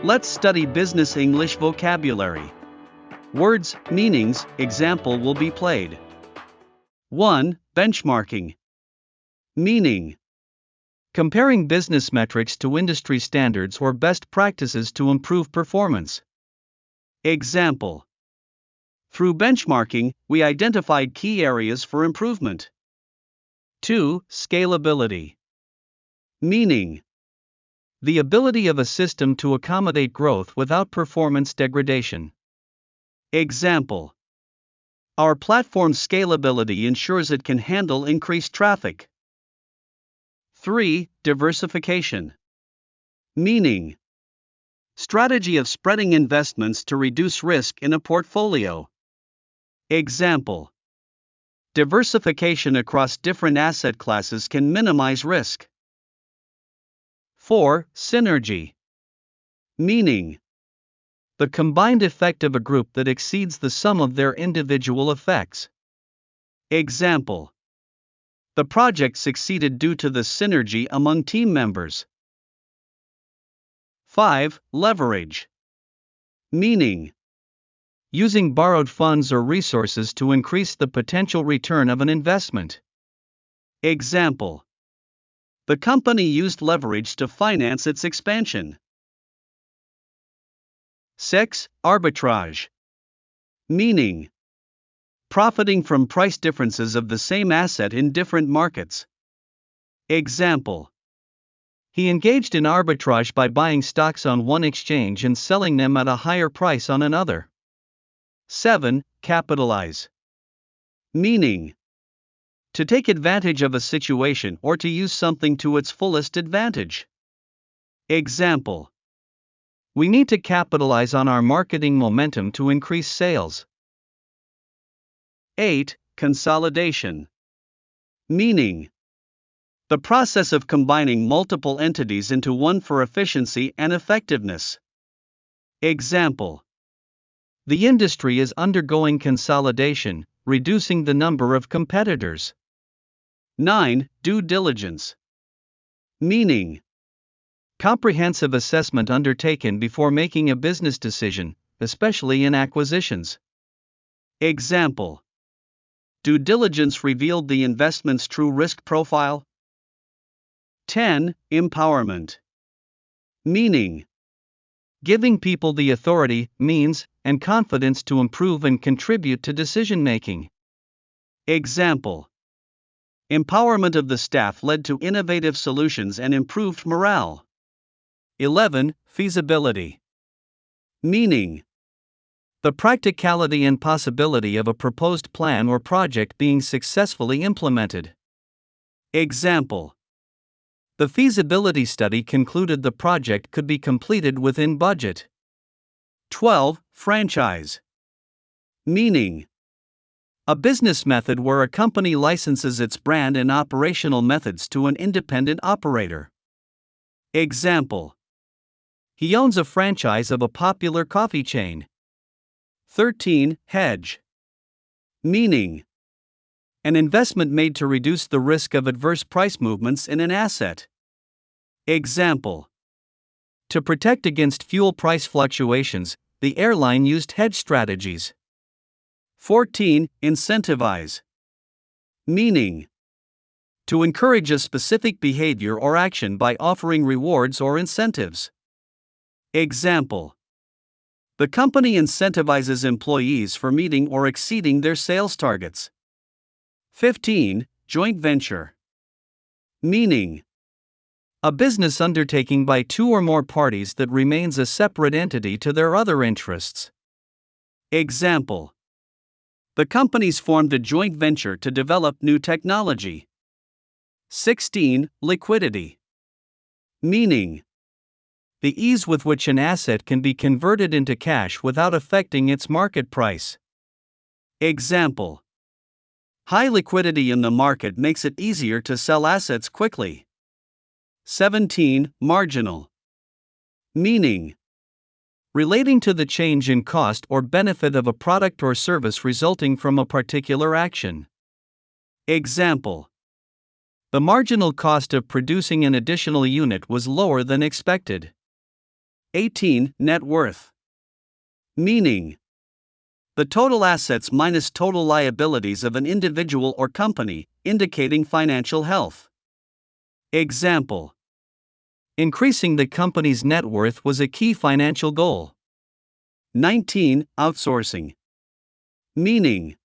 Let's study business English vocabulary. Words, meanings, example will be played. 1. Benchmarking. Meaning: comparing business metrics to industry standards or best practices to improve performance. Example: through benchmarking, we identified key areas for improvement. 2. Scalability. Meaning: the ability of a system to accommodate growth without performance degradation. Example: our platform's scalability ensures it can handle increased traffic. 3. Diversification. Meaning: strategy of spreading investments to reduce risk in a portfolio. Example: diversification across different asset classes can minimize risk. 4. Synergy. Meaning: the combined effect of a group that exceeds the sum of their individual effects. Example: the project succeeded due to the synergy among team members. 5. Leverage. Meaning: using borrowed funds or resources to increase the potential return of an investment. Example: the company used leverage to finance its expansion. 6. Arbitrage. Meaning: profiting from price differences of the same asset in different markets. Example: he engaged in arbitrage by buying stocks on one exchange and selling them at a higher price on another. 7. Capitalize. Meaning: to take advantage of a situation or to use something to its fullest advantage. Example: we need to capitalize on our marketing momentum to increase sales. 8. Consolidation. Meaning: the process of combining multiple entities into one for efficiency and effectiveness. Example: the industry is undergoing consolidation, reducing the number of competitors. 9. Due diligence. Meaning: comprehensive assessment undertaken before making a business decision, especially in acquisitions. Example: due diligence revealed the investment's true risk profile. 10. Empowerment. Meaning: giving people the authority, means, and confidence to improve and contribute to decision-making. Example: empowerment of the staff led to innovative solutions and improved morale. 11. Feasibility. Meaning: the practicality and possibility of a proposed plan or project being successfully implemented. Example: the feasibility study concluded the project could be completed within budget. 12. Franchise. Meaning: a business method where a company licenses its brand and operational methods to an independent operator. Example: he owns a franchise of a popular coffee chain. 13. Hedge. Meaning: an investment made to reduce the risk of adverse price movements in an asset. Example: to protect against fuel price fluctuations, the airline used hedge strategies. 14. Incentivize. Meaning: to encourage a specific behavior or action by offering rewards or incentives. Example: the company incentivizes employees for meeting or exceeding their sales targets. 15. Joint venture. Meaning: a business undertaking by two or more parties that remains a separate entity to their other interests. Example: the companies formed a joint venture to develop new technology. 16. Liquidity. Meaning: the ease with which an asset can be converted into cash without affecting its market price. Example: high liquidity in the market makes it easier to sell assets quickly. 17. Marginal. Meaning: relating to the change in cost or benefit of a product or service resulting from a particular action. Example: the marginal cost of producing an additional unit was lower than expected. 18. Net worth. Meaning: the total assets minus total liabilities of an individual or company, indicating financial health. Example: increasing the company's net worth was a key financial goal. 19. Outsourcing. Meaning: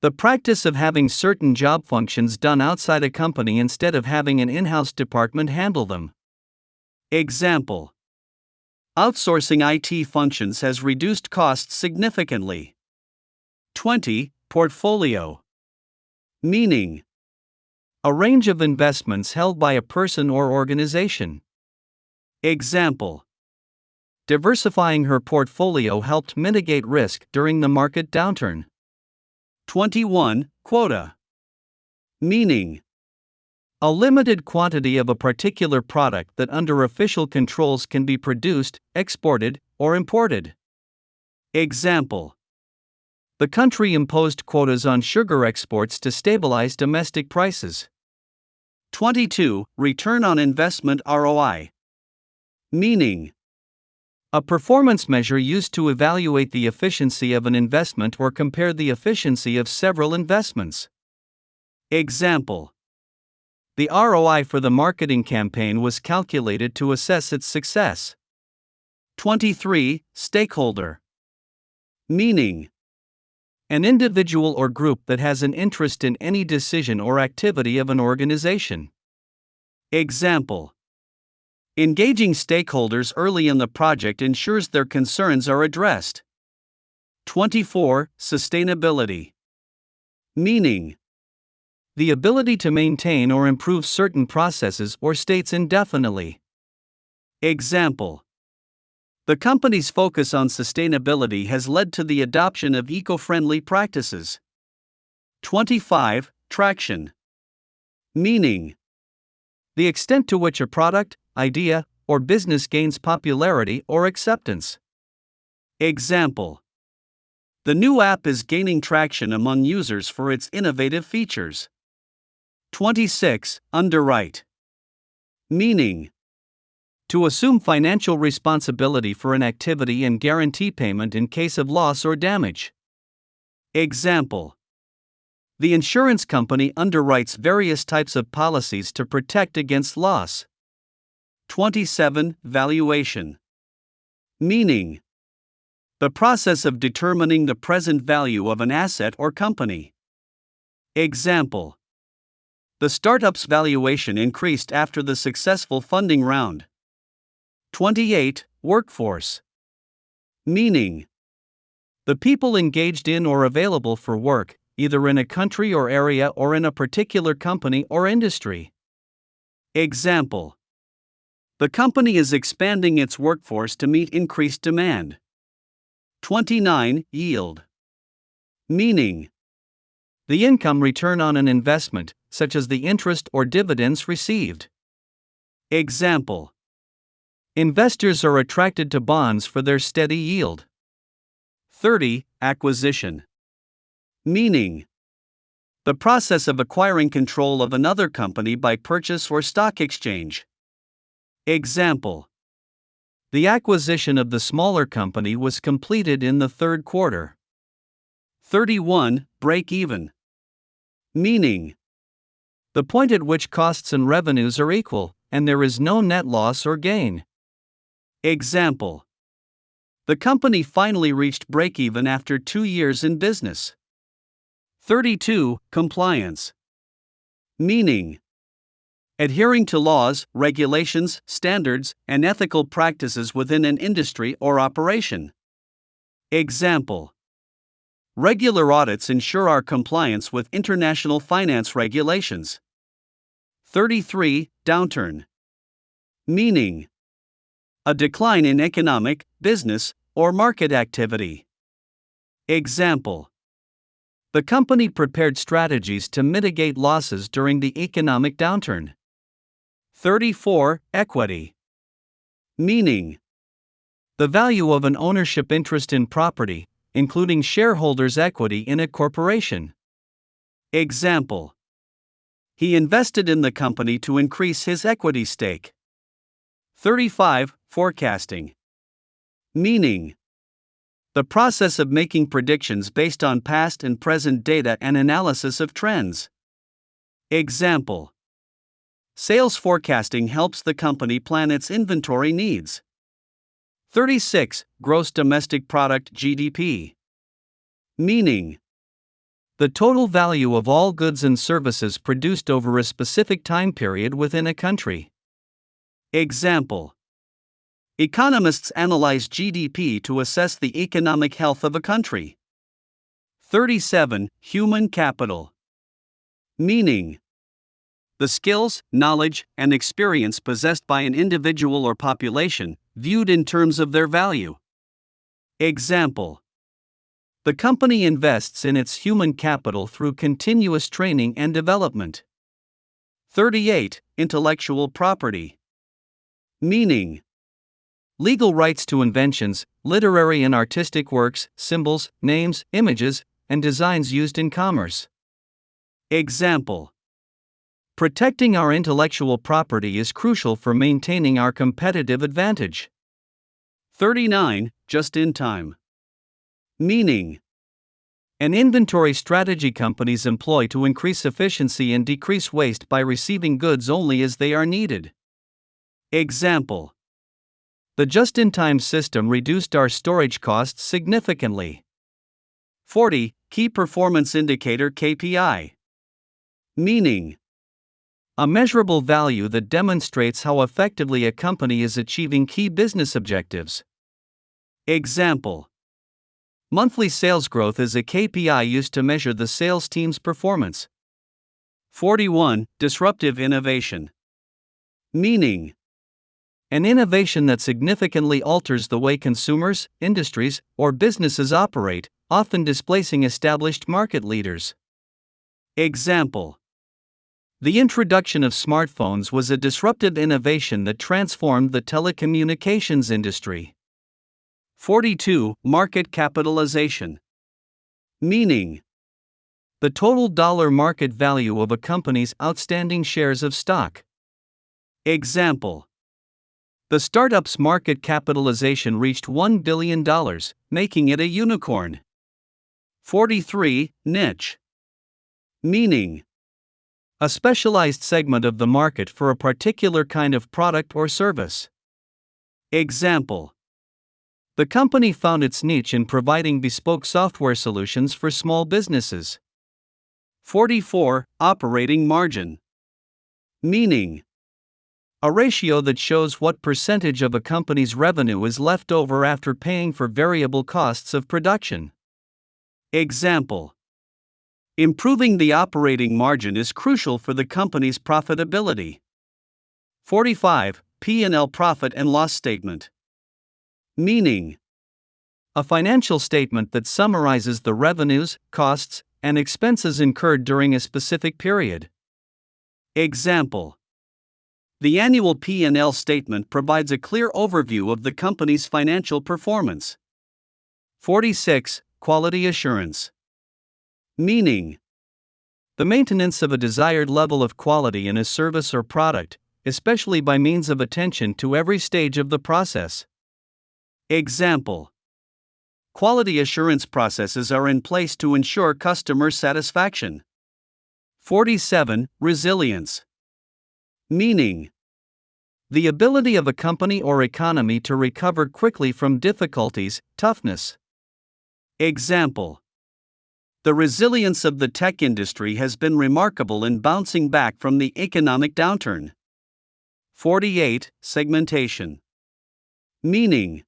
the practice of having certain job functions done outside a company instead of having an in-house department handle them. Example: outsourcing IT functions has reduced costs significantly. 20. Portfolio. Meaning: a range of investments held by a person or organization. Example: diversifying her portfolio helped mitigate risk during the market downturn. 21. Quota. Meaning: a limited quantity of a particular product that under official controls can be produced, exported, or imported. Example: the country imposed quotas on sugar exports to stabilize domestic prices. 22. Return on investment (ROI). Meaning: a performance measure used to evaluate the efficiency of an investment or compare the efficiency of several investments. Example: the ROI for the marketing campaign was calculated to assess its success. 23. Stakeholder. Meaning: an individual or group that has an interest in any decision or activity of an organization. Example: engaging stakeholders early in the project ensures their concerns are addressed. 24. Sustainability. Meaning: the ability to maintain or improve certain processes or states indefinitely. Example: the company's focus on sustainability has led to the adoption of eco-friendly practices. 25. Traction. Meaning: the extent to which a product, idea, or business gains popularity or acceptance. Example: the new app is gaining traction among users for its innovative features. 26. Underwrite. Meaning: to assume financial responsibility for an activity and guarantee payment in case of loss or damage. Example: the insurance company underwrites various types of policies to protect against loss. 27. Valuation. Meaning: the process of determining the present value of an asset or company. Example: the startup's valuation increased after the successful funding round. 28. Workforce. Meaning: the people engaged in or available for work, either in a country or area or in a particular company or industry. Example: the company is expanding its workforce to meet increased demand. 29. Yield. Meaning: the income return on an investment, such as the interest or dividends received. Example: investors are attracted to bonds for their steady yield. 30. Acquisition. Meaning: the process of acquiring control of another company by purchase or stock exchange. Example: the acquisition of the smaller company was completed in the third quarter. 31. Break even. Meaning: the point at which costs and revenues are equal, and there is no net loss or gain. Example: the company finally reached break-even after 2 years in business. 32. Compliance. Meaning: adhering to laws, regulations, standards, and ethical practices within an industry or operation. Example: regular audits ensure our compliance with international finance regulations. 33. Downturn. Meaning: a decline in economic, business, or market activity. Example: the company prepared strategies to mitigate losses during the economic downturn. 34. Equity. Meaning: the value of an ownership interest in property, including shareholders' equity in a corporation. Example: he invested in the company to increase his equity stake. 35. Forecasting. Meaning: the process of making predictions based on past and present data and analysis of trends. Example: sales forecasting helps the company plan its inventory needs. 36. Gross domestic product (GDP). Meaning: the total value of all goods and services produced over a specific time period within a country. Example: economists analyze GDP to assess the economic health of a country. 37. Human capital. Meaning: the skills, knowledge, and experience possessed by an individual or population, viewed in terms of their value. Example: the company invests in its human capital through continuous training and development. 38. Intellectual property. Meaning: legal rights to inventions, literary and artistic works, symbols, names, images, and designs used in commerce. Example: protecting our intellectual property is crucial for maintaining our competitive advantage. 39. Just in time. Meaning: an inventory strategy companies employ to increase efficiency and decrease waste by receiving goods only as they are needed. Example: the just-in-time system reduced our storage costs significantly. 40. Key performance indicator (KPI). Meaning: a measurable value that demonstrates how effectively a company is achieving key business objectives. Example: monthly sales growth is a KPI used to measure the sales team's performance. 41. Disruptive innovation. Meaning: an innovation that significantly alters the way consumers, industries, or businesses operate, often displacing established market leaders. Example: the introduction of smartphones was a disruptive innovation that transformed the telecommunications industry. 42. Market capitalization. Meaning: the total dollar market value of a company's outstanding shares of stock. Example: the startup's market capitalization reached $1 billion, making it a unicorn. 43. Niche. Meaning: a specialized segment of the market for a particular kind of product or service. Example: the company found its niche in providing bespoke software solutions for small businesses. 44. Operating margin. Meaning: a ratio that shows what percentage of a company's revenue is left over after paying for variable costs of production. Example: improving the operating margin is crucial for the company's profitability. 45. P&L profit and loss statement. Meaning: a financial statement that summarizes the revenues, costs, and expenses incurred during a specific period. Example: the annual P&L statement provides a clear overview of the company's financial performance. 46. Quality assurance. Meaning: the maintenance of a desired level of quality in a service or product, especially by means of attention to every stage of the process. Example: quality assurance processes are in place to ensure customer satisfaction. 47. Resilience. Meaning: the ability of a company or economy to recover quickly from difficulties, toughness. Example: the resilience of the tech industry has been remarkable in bouncing back from the economic downturn. 48. Segmentation. Meaning: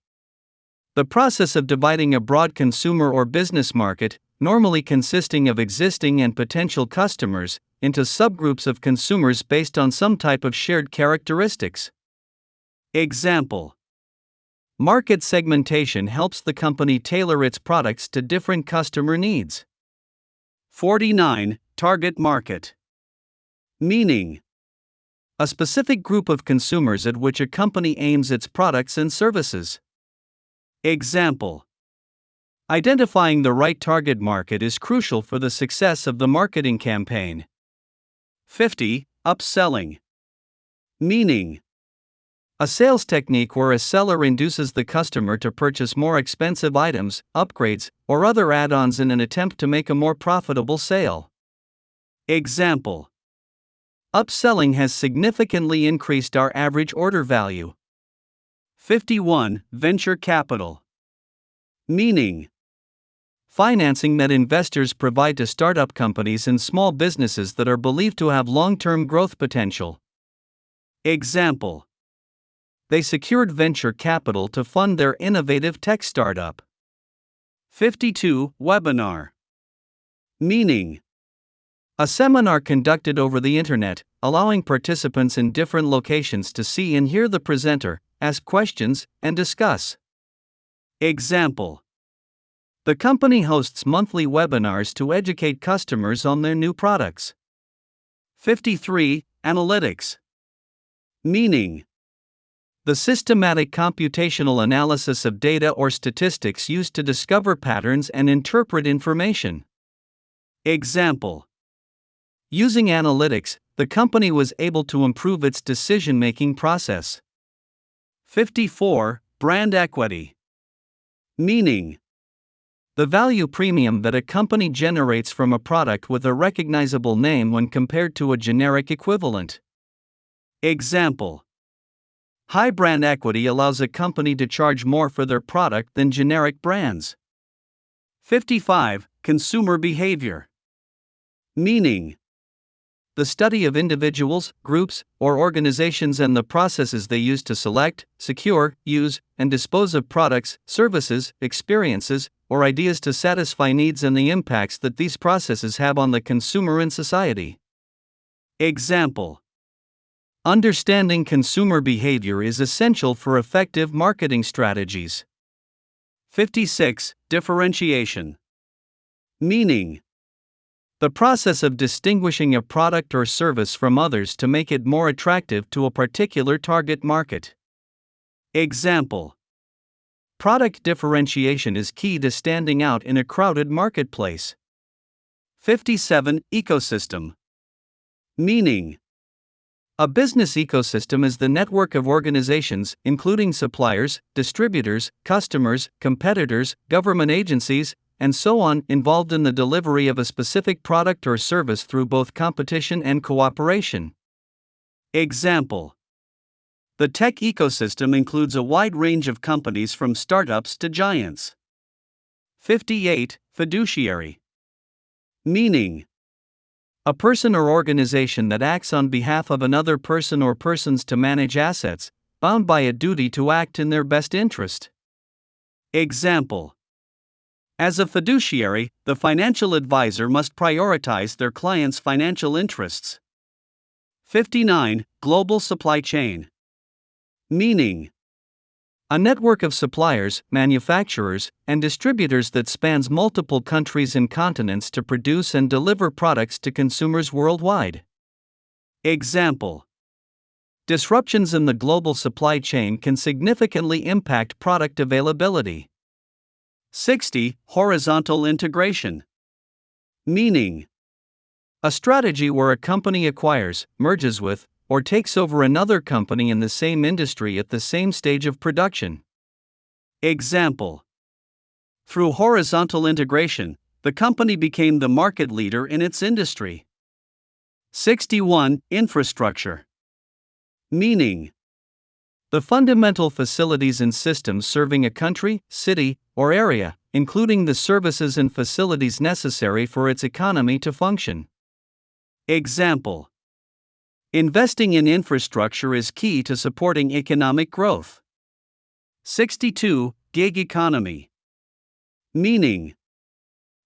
the process of dividing a broad consumer or business market, normally consisting of existing and potential customers, into subgroups of consumers based on some type of shared characteristics. Example: market segmentation helps the company tailor its products to different customer needs. 49. Target market. Meaning: a specific group of consumers at which a company aims its products and services. Example: identifying the right target market is crucial for the success of the marketing campaign. 50. Upselling. Meaning: A sales technique where a seller induces the customer to purchase more expensive items, upgrades, or other add-ons in an attempt to make a more profitable sale. Example: upselling has significantly increased our average order value. 51. Venture capital. Meaning: financing that investors provide to startup companies and small businesses that are believed to have long-term growth potential. Example: they secured venture capital to fund their innovative tech startup. 52. Webinar. Meaning: a seminar conducted over the internet, allowing participants in different locations to see and hear the presenter, ask questions, and discuss. Example: the company hosts monthly webinars to educate customers on their new products. 53. Analytics. Meaning: the systematic computational analysis of data or statistics used to discover patterns and interpret information. Example: using analytics, the company was able to improve its decision-making process. 54. Brand equity. Meaning: the value premium that a company generates from a product with a recognizable name when compared to a generic equivalent. Example: high brand equity allows a company to charge more for their product than generic brands. 55. Consumer behavior. Meaning: the study of individuals, groups, or organizations and the processes they use to select, secure, use, and dispose of products, services, experiences, or ideas to satisfy needs and the impacts that these processes have on the consumer and society. Example: understanding consumer behavior is essential for effective marketing strategies. 56. Differentiation. Meaning: the process of distinguishing a product or service from others to make it more attractive to a particular target market. Example: product differentiation is key to standing out in a crowded marketplace. 57. Ecosystem. Meaning: a business ecosystem is the network of organizations, including suppliers, distributors, customers, competitors, government agencies, and so on, involved in the delivery of a specific product or service through both competition and cooperation. Example: the tech ecosystem includes a wide range of companies from startups to giants. 58. Fiduciary. Meaning: a person or organization that acts on behalf of another person or persons to manage assets, bound by a duty to act in their best interest. Example: as a fiduciary, the financial advisor must prioritize their client's financial interests. 59. Global supply chain. Meaning: a network of suppliers, manufacturers, and distributors that spans multiple countries and continents to produce and deliver products to consumers worldwide. Example: disruptions in the global supply chain can significantly impact product availability. 60. Horizontal integration. Meaning: a strategy where a company acquires, merges with, or takes over another company in the same industry at the same stage of production. Example: through horizontal integration, the company became the market leader in its industry. 61. Infrastructure. Meaning: the fundamental facilities and systems serving a country, city, or area, including the services and facilities necessary for its economy to function. Example: investing in infrastructure is key to supporting economic growth. 62. Gig economy. Meaning: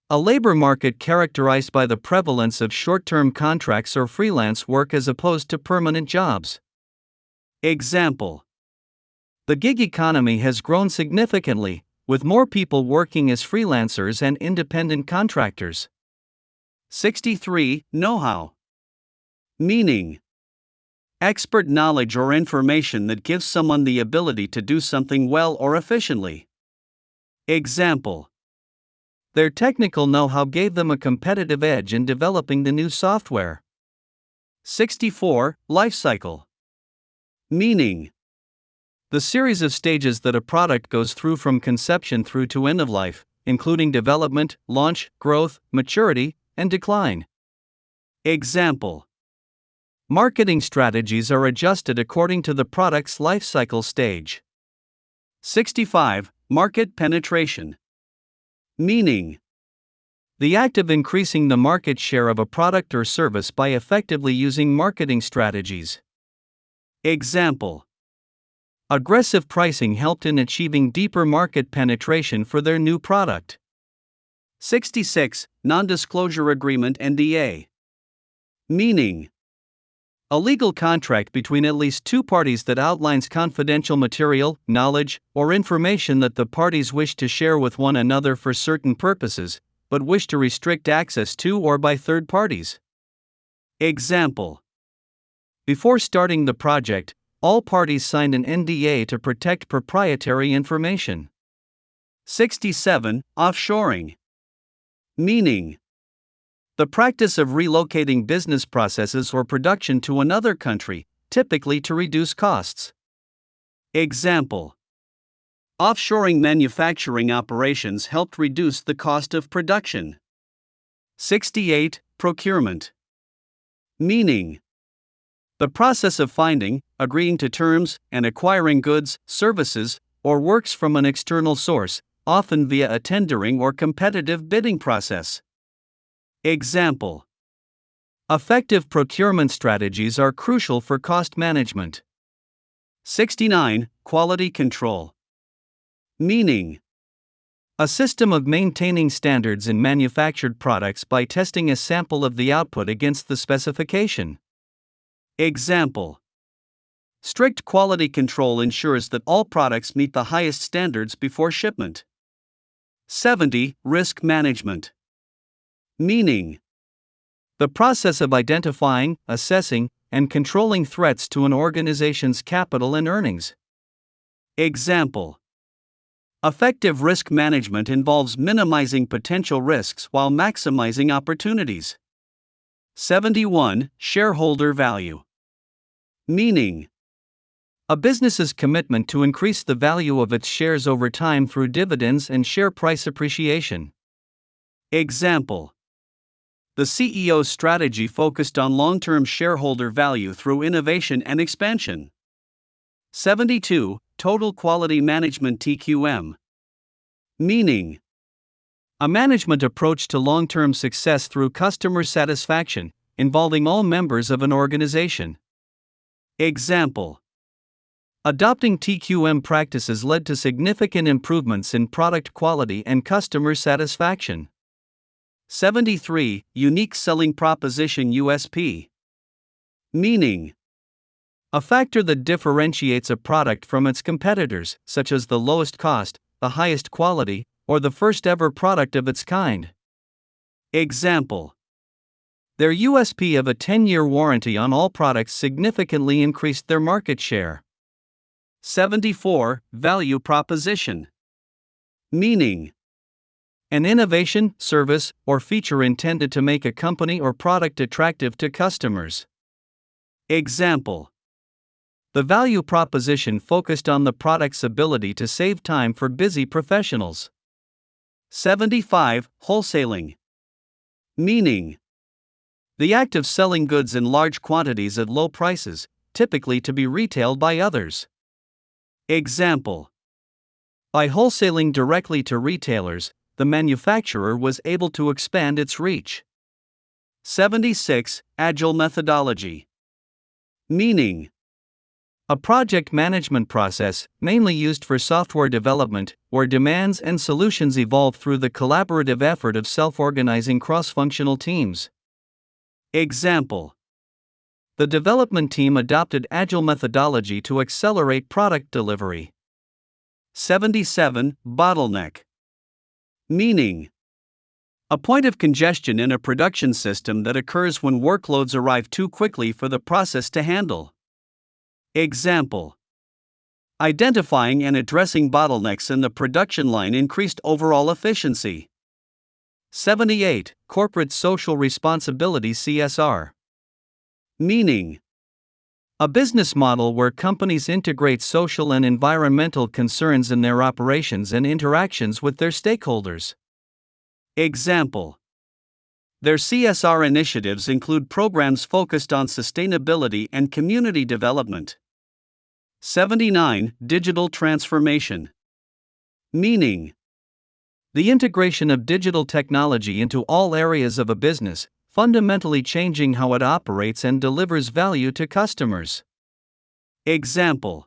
a labor market characterized by the prevalence of short-term contracts or freelance work as opposed to permanent jobs. Example: the gig economy has grown significantly, with more people working as freelancers and independent contractors. 63. Know-how. Meaning: expert knowledge or information that gives someone the ability to do something well or efficiently. Example: their technical know-how gave them a competitive edge in developing the new software. 64. Lifecycle. Meaning: The series of stages that a product goes through from conception through to end of life, including development, launch, growth, maturity, and decline. Example: marketing strategies are adjusted according to the product's lifecycle stage. 65. Market penetration. Meaning: the act of increasing the market share of a product or service by effectively using marketing strategies. Example: aggressive pricing helped in achieving deeper market penetration for their new product. 66. Non-disclosure agreement (NDA). Meaning: a legal contract between at least two parties that outlines confidential material, knowledge, or information that the parties wish to share with one another for certain purposes, but wish to restrict access to or by third parties. Example: before starting the project, all parties signed an NDA to protect proprietary information. 67. Offshoring. Meaning: the practice of relocating business processes or production to another country, typically to reduce costs. Example: offshoring manufacturing operations helped reduce the cost of production. 68. Procurement. Meaning: the process of finding, agreeing to terms, and acquiring goods, services, or works from an external source, often via a tendering or competitive bidding process. Example: effective procurement strategies are crucial for cost management. 69. Quality control. Meaning: a system of maintaining standards in manufactured products by testing a sample of the output against the specification. Example: strict quality control ensures that all products meet the highest standards before shipment. 70. Risk management. Meaning: the process of identifying, assessing, and controlling threats to an organization's capital and earnings. Example: effective risk management involves minimizing potential risks while maximizing opportunities. 71. Shareholder value. Meaning: a business's commitment to increase the value of its shares over time through dividends and share price appreciation. Example: the CEO's strategy focused on long-term shareholder value through innovation and expansion. 72. Total quality management (TQM). Meaning: a management approach to long-term success through customer satisfaction, involving all members of an organization. Example: adopting TQM practices led to significant improvements in product quality and customer satisfaction. 73. Unique selling proposition (USP). Meaning: a factor that differentiates a product from its competitors, such as the lowest cost, the highest quality, or the first ever product of its kind. Example: their USP of a 10-year warranty on all products significantly increased their market share. 74. Value proposition. Meaning: an innovation, service, or feature intended to make a company or product attractive to customers. Example: the value proposition focused on the product's ability to save time for busy professionals. 75. Wholesaling. Meaning: the act of selling goods in large quantities at low prices, typically to be retailed by others. Example: by wholesaling directly to retailers, the manufacturer was able to expand its reach. 76. Agile methodology. Meaning: a project management process, mainly used for software development, where demands and solutions evolve through the collaborative effort of self-organizing cross-functional teams. Example: the development team adopted Agile methodology to accelerate product delivery. 77. Bottleneck. Meaning: a point of congestion in a production system that occurs when workloads arrive too quickly for the process to handle. Example: identifying and addressing bottlenecks in the production line increased overall efficiency. 78. Corporate social responsibility (CSR). Meaning: A business model where companies integrate social and environmental concerns in their operations and interactions with their stakeholders. Example: their CSR initiatives include programs focused on sustainability and community development. 79. Digital transformation. Meaning: the integration of digital technology into all areas of a business, fundamentally changing how it operates and delivers value to customers. Example: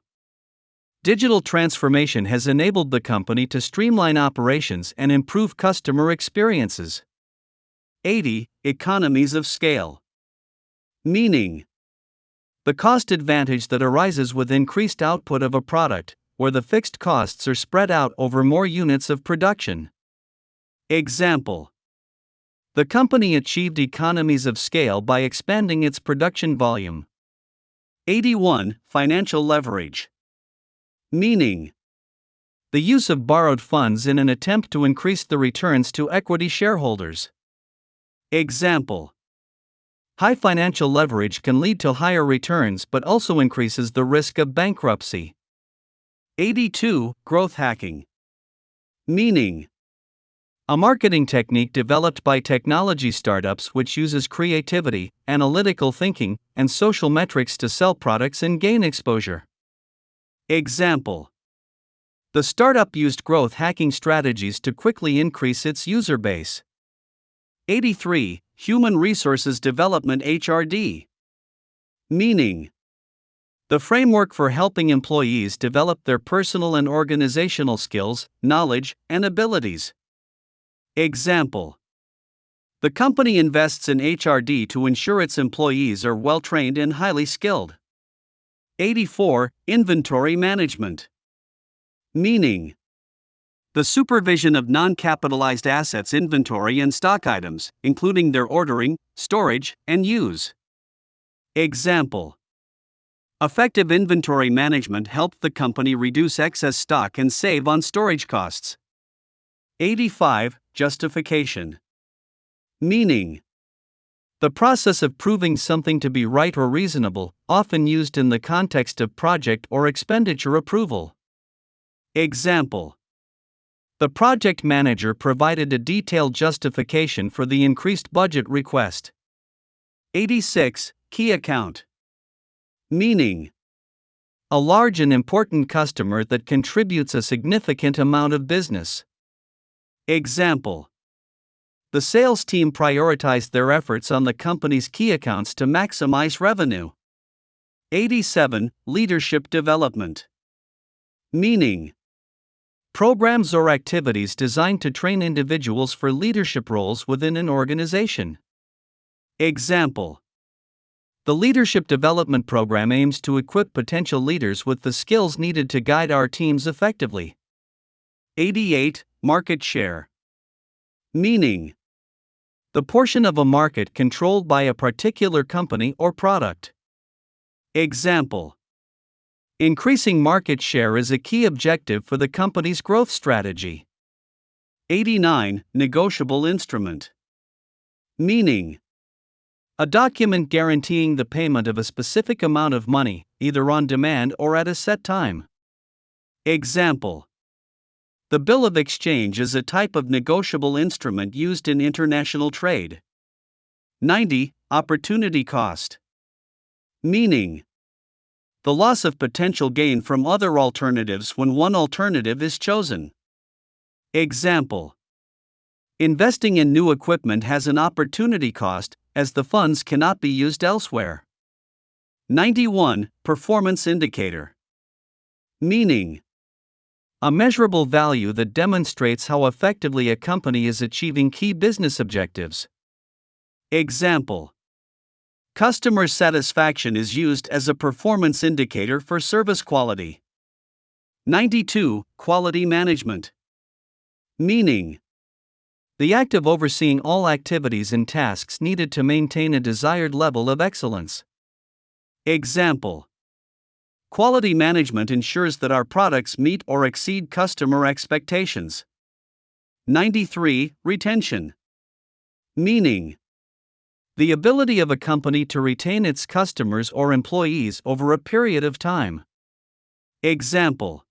digital transformation has enabled the company to streamline operations and improve customer experiences. 80. Economies of scale. Meaning: the cost advantage that arises with increased output of a product, where the fixed costs are spread out over more units of production. Example: the company achieved economies of scale by expanding its production volume. 81. Financial leverage. Meaning: the use of borrowed funds in an attempt to increase the returns to equity shareholders. Example: high financial leverage can lead to higher returns but also increases the risk of bankruptcy. 82. Growth hacking. Meaning: a marketing technique developed by technology startups which uses creativity, analytical thinking, and social metrics to sell products and gain exposure. Example: the startup used growth hacking strategies to quickly increase its user base. 83. Human Resources Development (HRD). Meaning: the framework for helping employees develop their personal and organizational skills, knowledge, and abilities. Example: the company invests in HRD to ensure its employees are well trained and highly skilled. 84. Inventory management. Meaning: the supervision of non-capitalized assets inventory and stock items, including their ordering, storage, and use. Example: effective inventory management helped the company reduce excess stock and save on storage costs. 85. Justification. Meaning: the process of proving something to be right or reasonable, often used in the context of project or expenditure approval. Example: the project manager provided a detailed justification for the increased budget request. 86. Key account. Meaning: a large and important customer that contributes a significant amount of business. Example: the sales team prioritized their efforts on the company's key accounts to maximize revenue. 87. Leadership development. Meaning: programs or activities designed to train individuals for leadership roles within an organization. Example: the leadership development program aims to equip potential leaders with the skills needed to guide our teams effectively. 88. Market share. Meaning: the portion of a market controlled by a particular company or product. Example: increasing market share is a key objective for the company's growth strategy. 89. Negotiable instrument. Meaning: a document guaranteeing the payment of a specific amount of money, either on demand or at a set time. Example: the bill of exchange is a type of negotiable instrument used in international trade. 90. Opportunity cost. Meaning: the loss of potential gain from other alternatives when one alternative is chosen. Example: investing in new equipment has an opportunity cost, as the funds cannot be used elsewhere. 91. Performance indicator. Meaning: a measurable value that demonstrates how effectively a company is achieving key business objectives. Example: customer satisfaction is used as a performance indicator for service quality. 92. Quality management. Meaning: the act of overseeing all activities and tasks needed to maintain a desired level of excellence. Example: quality management ensures that our products meet or exceed customer expectations. 93. Retention. Meaning: The ability of a company to retain its customers or employees over a period of time. Example: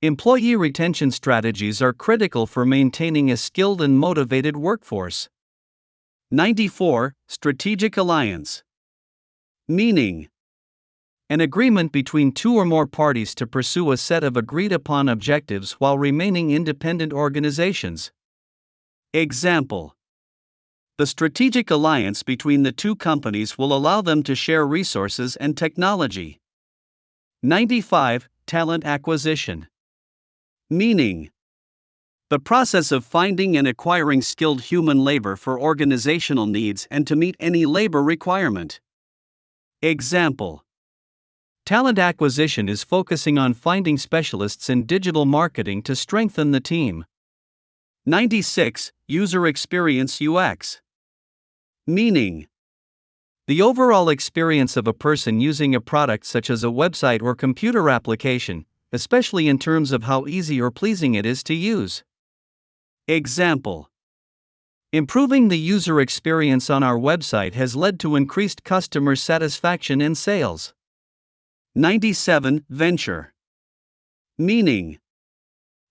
employee retention strategies are critical for maintaining a skilled and motivated workforce. 94. Strategic alliance. Meaning: an agreement between two or more parties to pursue a set of agreed upon objectives while remaining independent organizations. Example: the strategic alliance between the two companies will allow them to share resources and technology. 95. Talent acquisition. Meaning: the process of finding and acquiring skilled human labor for organizational needs and to meet any labor requirement. Example: talent acquisition is focusing on finding specialists in digital marketing to strengthen the team. 96. User experience UX. Meaning: the overall experience of a person using a product such as a website or computer application, especially in terms of how easy or pleasing it is to use. Example: improving the user experience on our website has led to increased customer satisfaction and sales. 97. Venture. Meaning: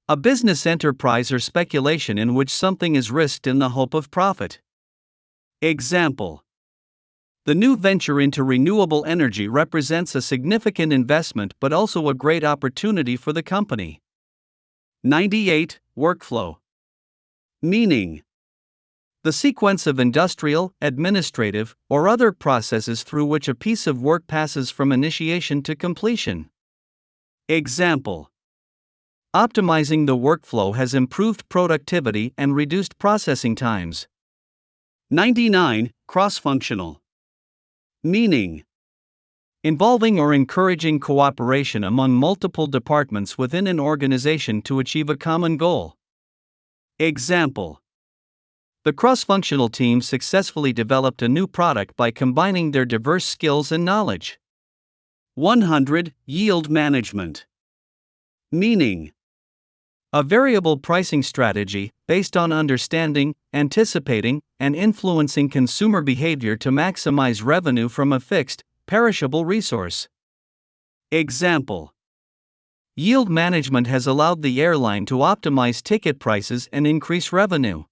a business enterprise or speculation in which something is risked in the hope of profit. Example: the new venture into renewable energy represents a significant investment but also a great opportunity for the company. 98. Workflow. Meaning: the sequence of industrial, administrative, or other processes through which a piece of work passes from initiation to completion. Example: optimizing the workflow has improved productivity and reduced processing times. 99. Cross-functional. Meaning: involving or encouraging cooperation among multiple departments within an organization to achieve a common goal. Example: the cross-functional team successfully developed a new product by combining their diverse skills and knowledge. 100. Yield management. Meaning: a variable pricing strategy based on understanding, anticipating, and influencing consumer behavior to maximize revenue from a fixed, perishable resource. Example: yield management has allowed the airline to optimize ticket prices and increase revenue.